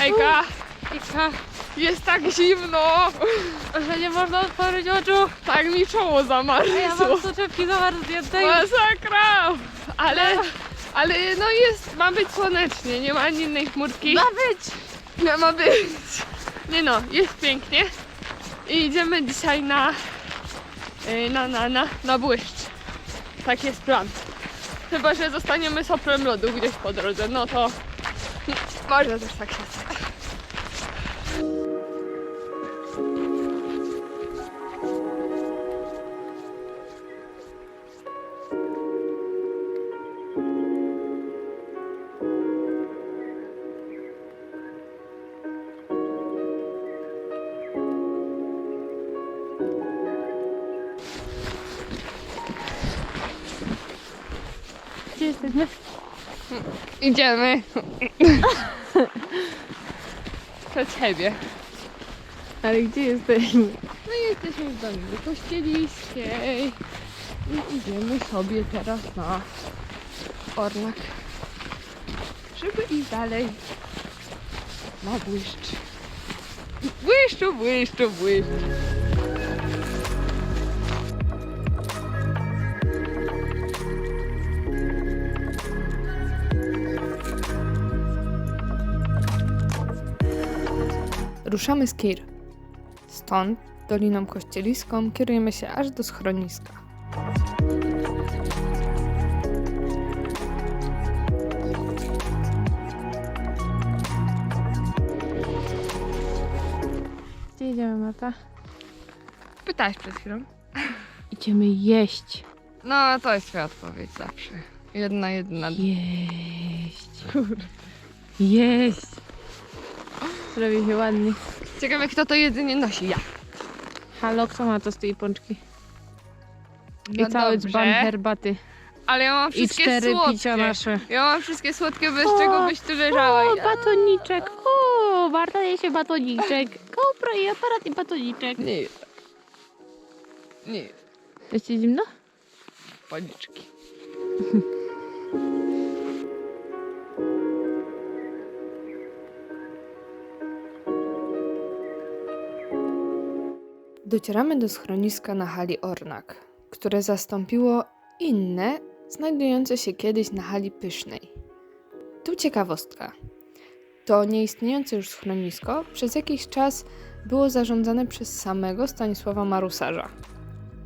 Hejka! Ika, Jest tak zimno! że nie można otworzyć oczu. Tak mi czoło A ja zamarzło. mam soczewki zamarznięte. Masakra! Ale no jest, ma być słonecznie, nie ma ani innej chmurki. Ma być! No, ma być. Nie no, jest pięknie. I idziemy dzisiaj na błyszcz. Tak jest plan. Chyba że zostaniemy soplem lodu gdzieś po drodze, no to może też tak się stać. Gdzie jesteśmy? Idziemy. Przed siebie. Ale gdzie jesteśmy? No i jesteśmy w Dolinie Kościeliskiej. I idziemy sobie teraz na Ornak. Żeby iść dalej na błyszcz. Błyszczu, błyszczu, błyszcz. Ruszamy z Kir. Stąd, Doliną Kościeliską, kierujemy się aż do schroniska. Gdzie idziemy, Marta? Pytałaś przed chwilą. Idziemy jeść. No, to jest twoja odpowiedź zawsze. Jedna. Jeść. Jeść. Zrobi się ładnie. Ciekawe, kto to jedzenie nosi. Ja. Halo, kto ma to z tej pączki? No I cały dobrze. dzban herbaty. Ale ja mam I wszystkie 4 słodkie. picia nasze. Ja mam wszystkie słodkie, bez czego byś tu leżała. O, batoniczek. O, Marta je się batoniczek. GoPro i aparat i batoniczek. Nie jest. Nie jest. Jest ci zimno? Policzki. Docieramy do schroniska na hali Ornak, które zastąpiło inne, znajdujące się kiedyś na hali Pysznej. Tu ciekawostka. To nieistniejące już schronisko przez jakiś czas było zarządzane przez samego Stanisława Marusarza.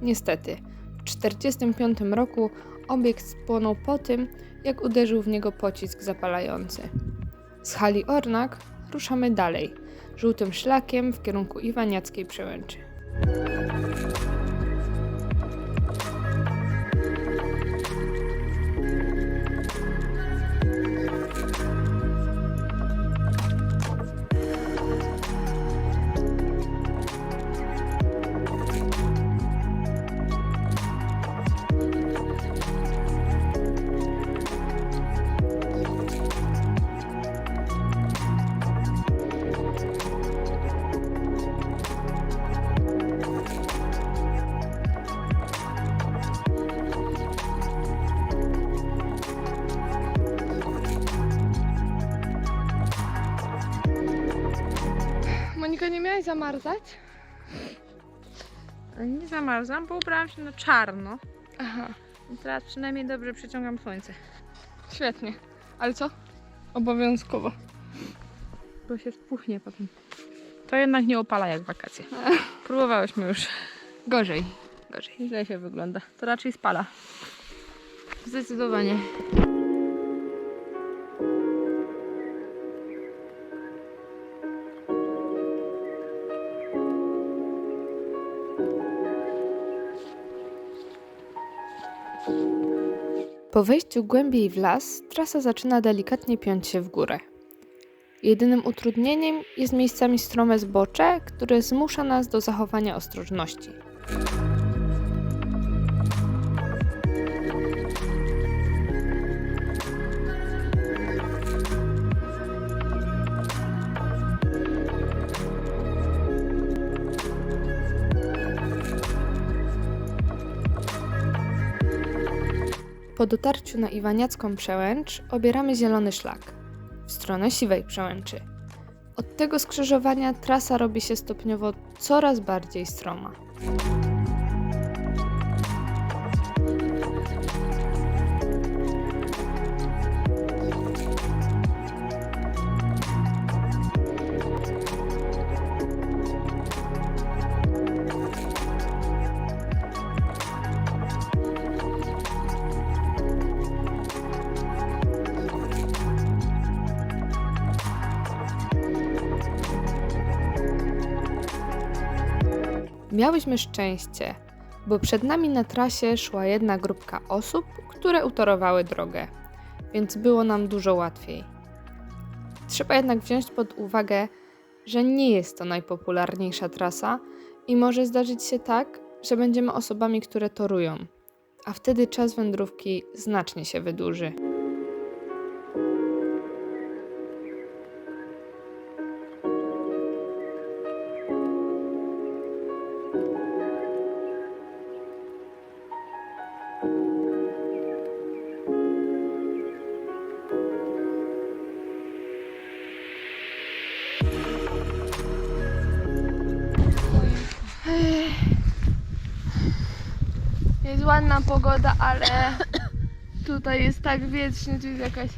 Niestety, w 1945 roku obiekt spłonął po tym, jak uderzył w niego pocisk zapalający. Z hali Ornak ruszamy dalej, żółtym szlakiem w kierunku Iwaniackiej Przełęczy. Monika, nie miałaś zamarzać? Nie zamarzam, bo ubrałam się na czarno. Aha, I teraz przynajmniej dobrze przyciągam słońce. świetnie. Ale co? Obowiązkowo. Bo się spuchnie potem. To jednak nie opala jak wakacje. Próbowałyśmy już. Gorzej. Źle się wygląda. To raczej spala. Zdecydowanie. Po wejściu głębiej w las, trasa zaczyna delikatnie piąć się w górę. Jedynym utrudnieniem jest miejscami strome zbocze, które zmusza nas do zachowania ostrożności. Po dotarciu na Iwaniacką Przełęcz obieramy zielony szlak w stronę Siwej Przełęczy. Od tego skrzyżowania trasa robi się stopniowo coraz bardziej stroma. Miałyśmy szczęście, bo przed nami na trasie szła jedna grupka osób, które utorowały drogę, więc było nam dużo łatwiej. Trzeba jednak wziąć pod uwagę, że nie jest to najpopularniejsza trasa i może zdarzyć się tak, że będziemy osobami, które torują, a wtedy czas wędrówki znacznie się wydłuży. Jest ładna pogoda, ale tutaj jest tak wiecznie, tu jest jakaś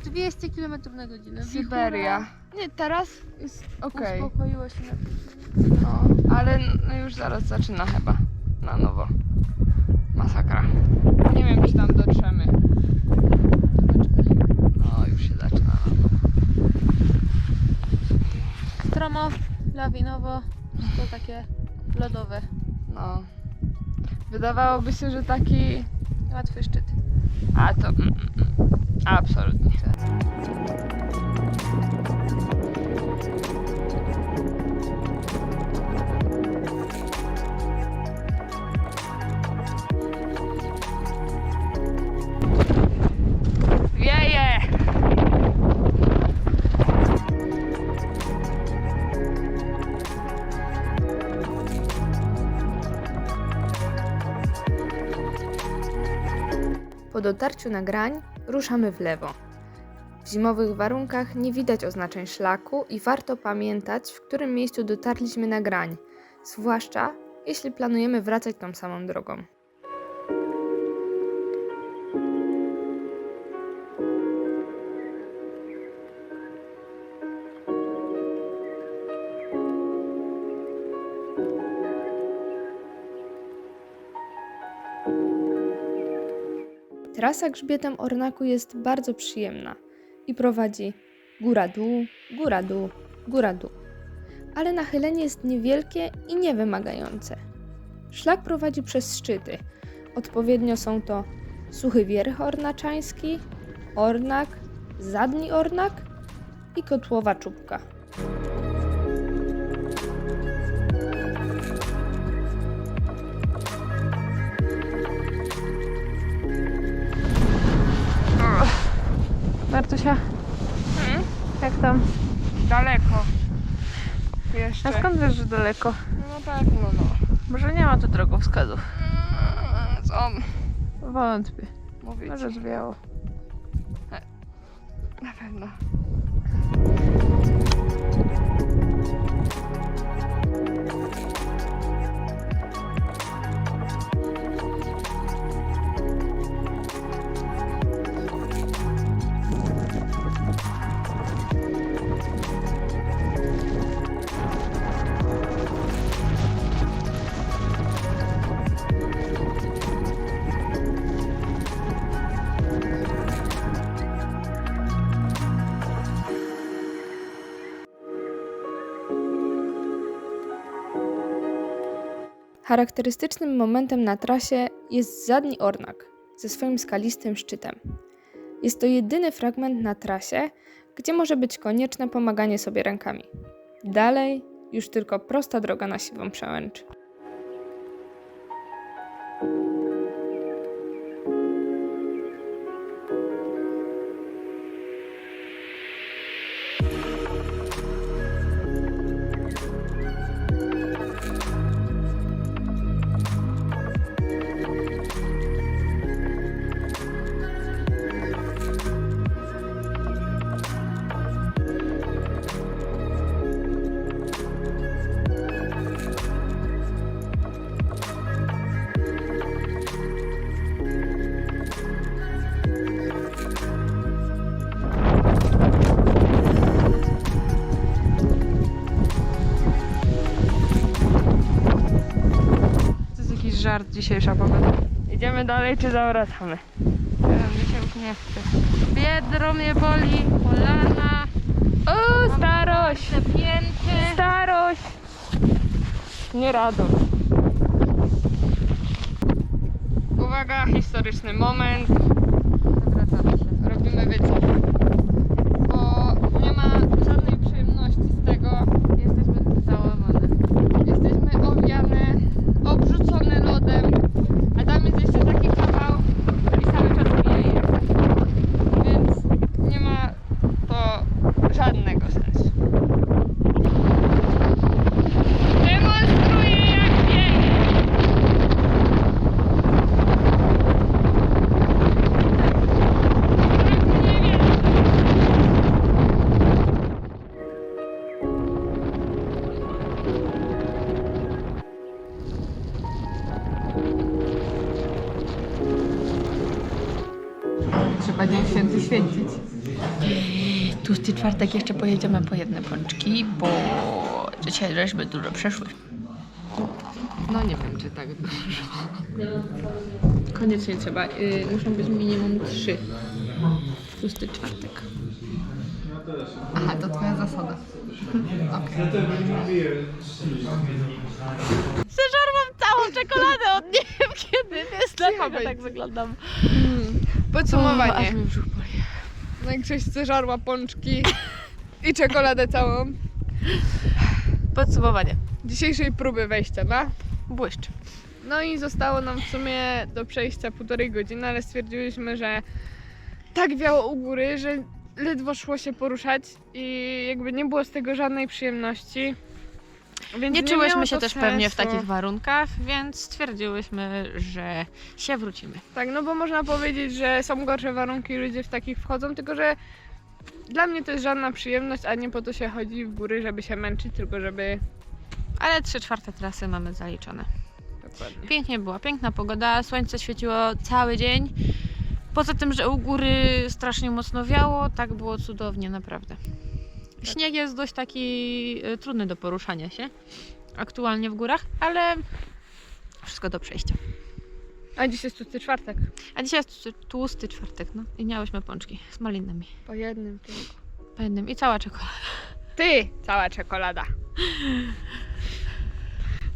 200 km na godzinę. Syberia. Nie, teraz jest okej. Uspokoiło się na No, ale już zaraz zaczyna chyba na nowo. Masakra. Nie wiem, czy tam dotrzemy. No, już się zaczyna na nowo. stromo, lawinowo, to takie lodowe. No. Wydawałoby się, że taki... Łatwy szczyt. A to... absolutnie. Wieje! Po dotarciu na Grań ruszamy w lewo. W zimowych warunkach nie widać oznaczeń szlaku i warto pamiętać, w którym miejscu dotarliśmy na Grań, zwłaszcza jeśli planujemy wracać tą samą drogą. Trasa grzbietem Ornaku jest bardzo przyjemna i prowadzi góra-dół, góra-dół, góra-dół. Ale nachylenie jest niewielkie i niewymagające. Szlak prowadzi przez szczyty. Odpowiednio są to Suchy Wierch Ornaczański, Ornak, Zadni Ornak i Kotłowa Czubka. Martusia, jak tam? Daleko. Jeszcze. A skąd wiesz, że daleko? No tak, no. Może nie ma tu drogowskazów. Co Wątpię. mówić? Może zwiało. Na pewno. Charakterystycznym momentem na trasie jest Zadni Ornak ze swoim skalistym szczytem. Jest to jedyny fragment na trasie, gdzie może być konieczne pomaganie sobie rękami. Dalej już tylko prosta droga na Siwą Przełęcz. dzisiejsza pogoda. Idziemy dalej, czy zawracamy? Ja mi się już nie chce. Biedro mnie boli, kolana. O, starość! Przepięty. Starość! Nie rado. Uwaga, historyczny moment. Zawracamy się. Robimy wycofy. Bo nie ma żadnej przyjemności z tego. Jesteśmy załamane. Jesteśmy owiane, obrzucone lodem, a tam jest jeszcze taki kawał i cały czas wieje. Więc nie ma to żadnego sensu. Demonstruję jak wieje! Nie wiem. Trzeba Dzień Święty święcić. Tłusty czwartek jeszcze pojedziemy po jedne pączki, bo dzisiaj żeśmy dużo przeszły. No nie wiem, czy tak dużo. Koniecznie trzeba. Muszą być minimum 3. Tłusty czwartek. Aha, to twoja zasada. Okay. Zeżarłam całą czekoladę od nie wiem kiedy, wiesz dlaczego tak wyglądam. Podsumowanie. Aż mi brzuch boli. Większość zeżarła pączki i czekoladę całą. Podsumowanie. Dzisiejszej próby wejścia na. Błyszcz. No i zostało nam w sumie do przejścia 1,5 godziny, ale stwierdziłyśmy, że tak wiało u góry, że ledwo szło się poruszać i jakby nie było z tego żadnej przyjemności. Więc Nie czułyśmy miało się to też sensu. pewnie w takich warunkach, więc stwierdziłyśmy, że się wrócimy. Tak, no bo można powiedzieć, że są gorsze warunki, ludzie w takich wchodzą, tylko że dla mnie to jest żadna przyjemność, a nie po to się chodzi w góry, żeby się męczyć, tylko żeby... Ale 3/4 trasy mamy zaliczone. Dokładnie. Pięknie była, piękna pogoda, słońce świeciło cały dzień. Poza tym, że u góry strasznie mocno wiało, tak było cudownie, naprawdę. Śnieg jest dość taki trudny do poruszania się aktualnie w górach, ale wszystko do przejścia. A dziś jest tłusty czwartek. A dzisiaj jest tłusty czwartek, no i miałyśmy pączki z malinami. Po jednym tylko. Po jednym i cała czekolada. Ty! Cała czekolada.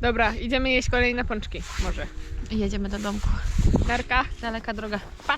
Dobra, idziemy jeść kolejne pączki. Może. I jedziemy do domku. Narka. Daleka droga. Pa!